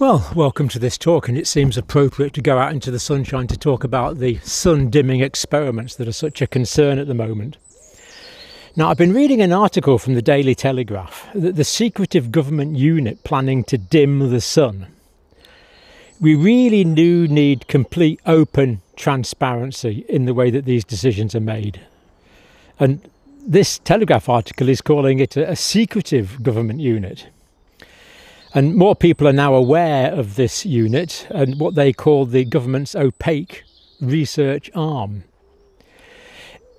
Well, welcome to this talk, and it seems appropriate to go out into the sunshine to talk about the sun dimming experiments that are such a concern at the moment. Now, I've been reading an article from the Daily Telegraph that the secretive government unit planning to dim the sun. We really do need complete open transparency in the way that these decisions are made. And this Telegraph article is calling it a secretive government unit. And more people are now aware of this unit and what they call the government's opaque research arm.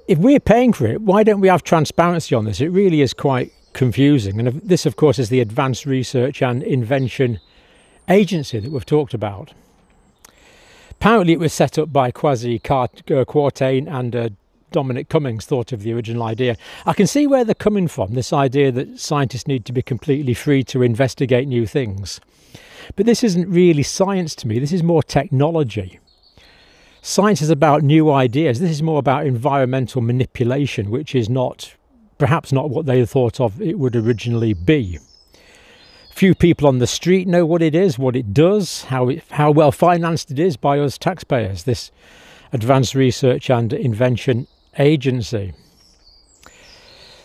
If we're paying for it, why don't we have transparency on this? It really is quite confusing. And this, of course, is the Advanced Research and Invention Agency that we've talked about. Apparently it was set up by Kwasi Kwarteng and Dominic Cummings thought of the original idea. I can see where they're coming from, this idea that scientists need to be completely free to investigate new things. But this isn't really science to me, this is more technology. Science is about new ideas, this is more about environmental manipulation, which is perhaps not what they thought of it would originally be. Few people on the street know what it is, what it does, how well financed it is by us taxpayers, this Advanced Research and Invention Agency.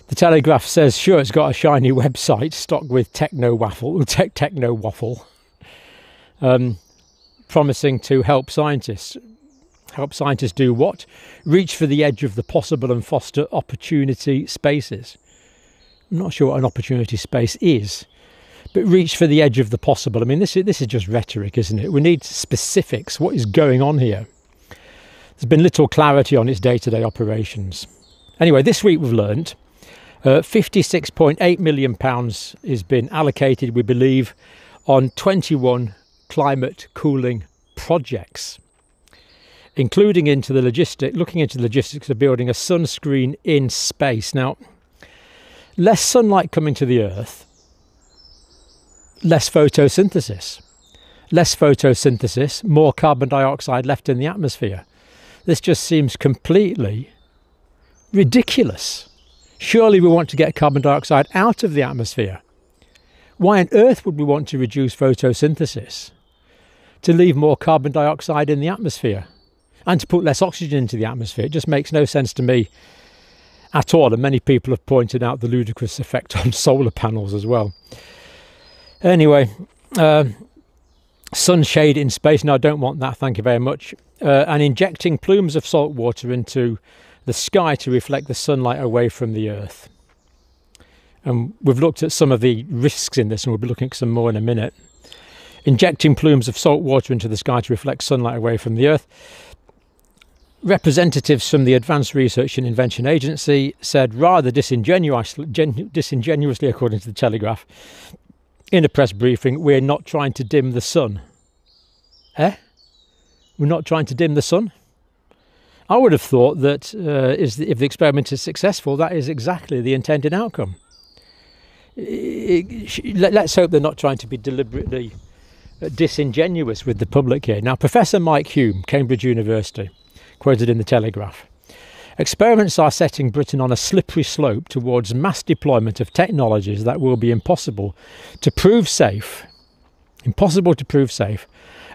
The Telegraph says, sure, it's got a shiny website stocked with techno waffle, promising to help scientists. Help scientists do what? Reach for the edge of the possible and foster opportunity spaces. I'm not sure what an opportunity space is, but reach for the edge of the possible. I mean, this is just rhetoric, isn't it? We need specifics. What is going on here? There's been little clarity on its day-to-day operations. Anyway, this week we've learned £56.8 million has been allocated, we believe, on 21 climate cooling projects, including looking into the logistics of building a sunscreen in space. Now, less sunlight coming to the Earth, less photosynthesis. Less photosynthesis, more carbon dioxide left in the atmosphere. This just seems completely ridiculous. Surely we want to get carbon dioxide out of the atmosphere. Why on earth would we want to reduce photosynthesis? To leave more carbon dioxide in the atmosphere and to put less oxygen into the atmosphere. It just makes no sense to me at all. And many people have pointed out the ludicrous effect on solar panels as well. Anyway, sunshade in space. No, I don't want that, thank you very much. And injecting plumes of salt water into the sky to reflect the sunlight away from the Earth. And we've looked at some of the risks in this, and we'll be looking at some more in a minute. Injecting plumes of salt water into the sky to reflect sunlight away from the Earth. Representatives from the Advanced Research and Invention Agency said rather disingenuously, according to the Telegraph, in a press briefing, we're not trying to dim the sun. Eh? We're not trying to dim the sun? I would have thought that if the experiment is successful, that is exactly the intended outcome. Let's hope they're not trying to be deliberately disingenuous with the public here. Now, Professor Mike Hume, Cambridge University, quoted in the Telegraph, experiments are setting Britain on a slippery slope towards mass deployment of technologies that will be impossible to prove safe,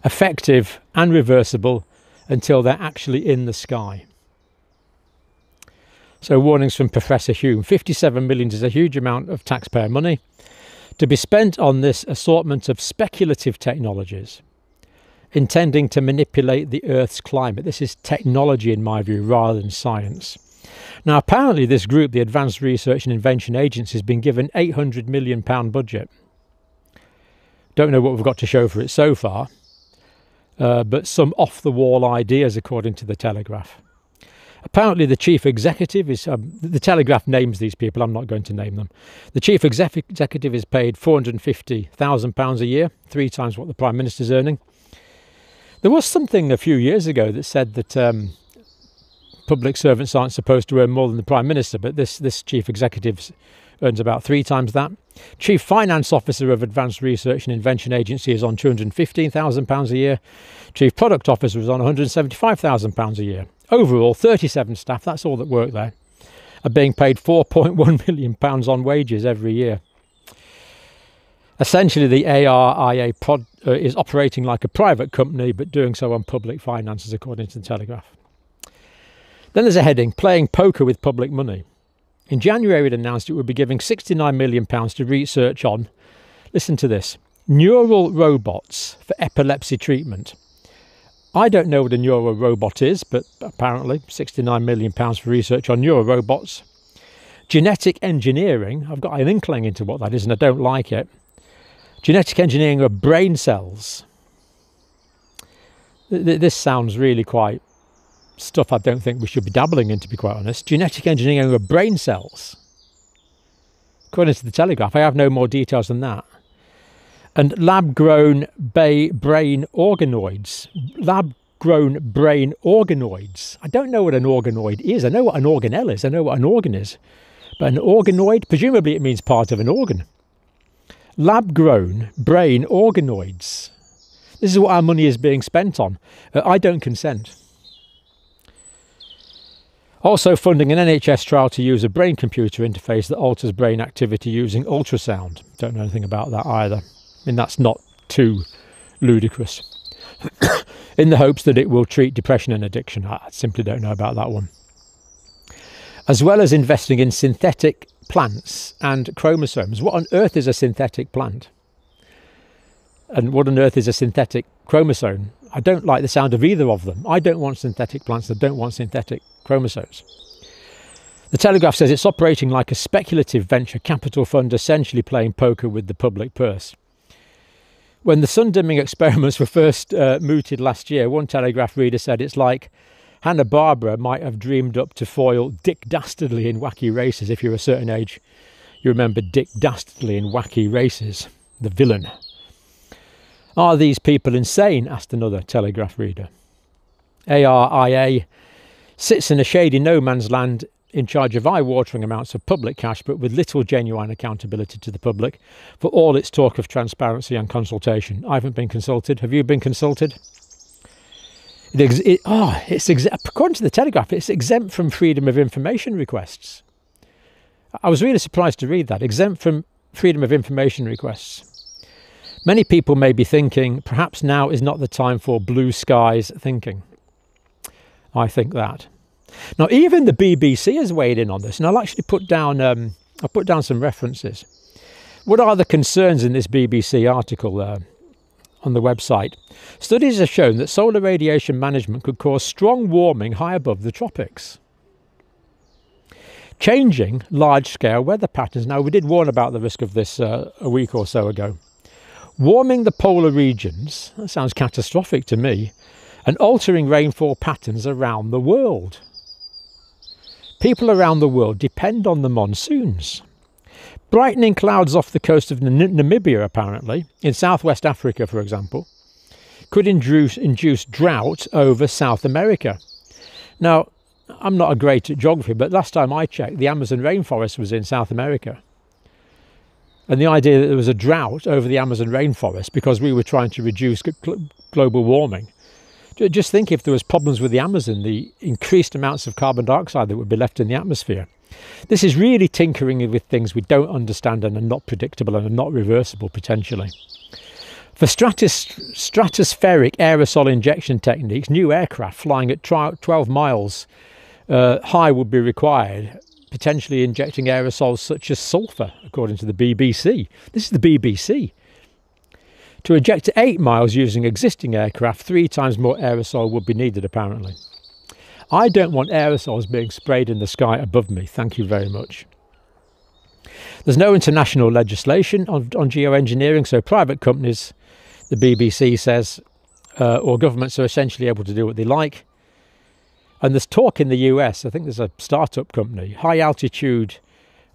effective and reversible until they're actually in the sky. So warnings from Professor Hume. 57 million is a huge amount of taxpayer money to be spent on this assortment of speculative technologies intending to manipulate the Earth's climate. This is technology, in my view, rather than science. Now, apparently this group, the Advanced Research and Invention Agency, has been given £800 million budget. Don't know what we've got to show for it so far, but some off-the-wall ideas, according to the Telegraph. Apparently the chief executive is, the Telegraph names these people, I'm not going to name them. The chief executive is paid £450,000 a year, 3 times what the Prime Minister's earning. There was something a few years ago that said that public servants aren't supposed to earn more than the Prime Minister, but this chief executive earns about 3 times that. Chief Finance Officer of Advanced Research and Invention Agency is on £215,000 a year. Chief Product Officer is on £175,000 a year. Overall, 37 staff, that's all that work there, are being paid £4.1 million on wages every year. Essentially, the ARIA is operating like a private company, but doing so on public finances, according to the Telegraph. Then there's a heading, playing poker with public money. In January, it announced it would be giving £69 million to research on, listen to this, neural robots for epilepsy treatment. I don't know what a neural robot is, but apparently £69 million for research on neural robots. Genetic engineering, I've got an inkling into what that is and I don't like it. Genetic engineering of brain cells. This sounds really quite stuff I don't think we should be dabbling in, to be quite honest. Genetic engineering of brain cells. According to the Telegraph, I have no more details than that. And lab-grown brain organoids. Lab-grown brain organoids. I don't know what an organoid is. I know what an organelle is. I know what an organ is. But an organoid, presumably it means part of an organ. Lab-grown brain organoids. This is what our money is being spent on. I don't consent. Also funding an NHS trial to use a brain-computer interface that alters brain activity using ultrasound. Don't know anything about that either. I mean, that's not too ludicrous. In the hopes that it will treat depression and addiction. I simply don't know about that one. As well as investing in synthetic plants and chromosomes. What on earth is a synthetic plant? And what on earth is a synthetic chromosome? I don't like the sound of either of them. I don't want synthetic plants. I don't want synthetic chromosomes. The Telegraph says it's operating like a speculative venture capital fund, essentially playing poker with the public purse. When the sun-dimming experiments were first mooted last year, one Telegraph reader said it's like Hanna-Barbera might have dreamed up to foil Dick Dastardly in Wacky Races. If you're a certain age, you remember Dick Dastardly in Wacky Races, the villain. Are these people insane? Asked another Telegraph reader. ARIA sits in a shady no-man's land in charge of eye-watering amounts of public cash, but with little genuine accountability to the public for all its talk of transparency and consultation. I haven't been consulted. Have you been consulted? According to the Telegraph, it's exempt from freedom of information requests. I was really surprised to read that. Exempt from freedom of information requests. Many people may be thinking, perhaps now is not the time for blue skies thinking. I think that. Now, even the BBC has weighed in on this, and I'll actually put down some references. What are the concerns in this BBC article on the website? Studies have shown that solar radiation management could cause strong warming high above the tropics. Changing large-scale weather patterns. Now, we did warn about the risk of this a week or so ago. Warming the polar regions, that sounds catastrophic to me, and altering rainfall patterns around the world. People around the world depend on the monsoons. Brightening clouds off the coast of Namibia, apparently, in southwest Africa, for example, could induce drought over South America. Now, I'm not a great at geography, but last time I checked, the Amazon rainforest was in South America. And the idea that there was a drought over the Amazon rainforest because we were trying to reduce global warming. Just think if there was problems with the Amazon, the increased amounts of carbon dioxide that would be left in the atmosphere. This is really tinkering with things we don't understand and are not predictable and are not reversible potentially. For stratospheric aerosol injection techniques, new aircraft flying at 12 miles high would be required, potentially injecting aerosols such as sulphur, according to the BBC. This is the BBC. To eject at 8 miles using existing aircraft, 3 times more aerosol would be needed, apparently. I don't want aerosols being sprayed in the sky above me. Thank you very much. There's no international legislation on geoengineering, so private companies, the BBC says, or governments are essentially able to do what they like. And there's talk in the US, I think there's a startup company, high-altitude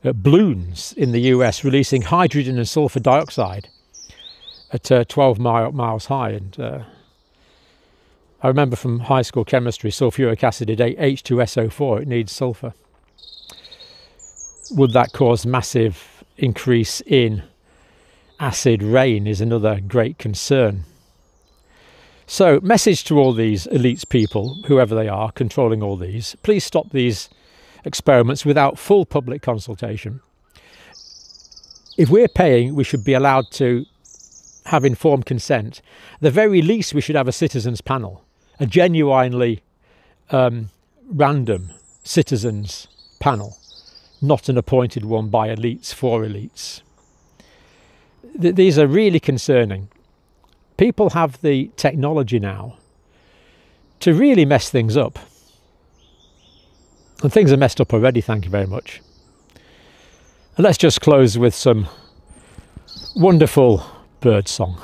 balloons in the US releasing hydrogen and sulfur dioxide at 12 miles high. And I remember from high school chemistry, sulfuric acid at H2SO4, it needs sulfur. Would that cause massive increase in acid rain is another great concern. So, message to all these elites people, whoever they are, controlling all these, please stop these experiments without full public consultation. if we're paying, we should be allowed to have informed consent. At the very least, we should have a citizens panel, a genuinely random citizens panel, not an appointed one by elites for elites. These are really concerning. People have the technology now to really mess things up. And things are messed up already, thank you very much. And let's just close with some wonderful bird song.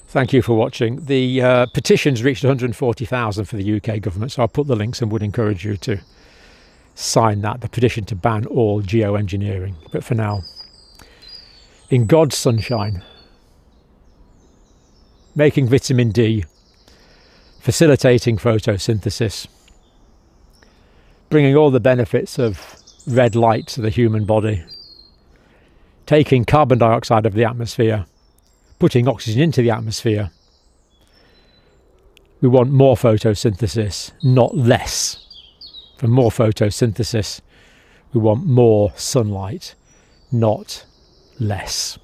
Thank you for watching. The petition's reached 140,000 for the UK government, so I'll put the links and would encourage you to sign that, the petition to ban all geoengineering. But for now, in God's sunshine, making vitamin D, facilitating photosynthesis, bringing all the benefits of red light to the human body, taking carbon dioxide of the atmosphere, putting oxygen into the atmosphere. We want more photosynthesis, not less. For more photosynthesis, we want more sunlight, not less.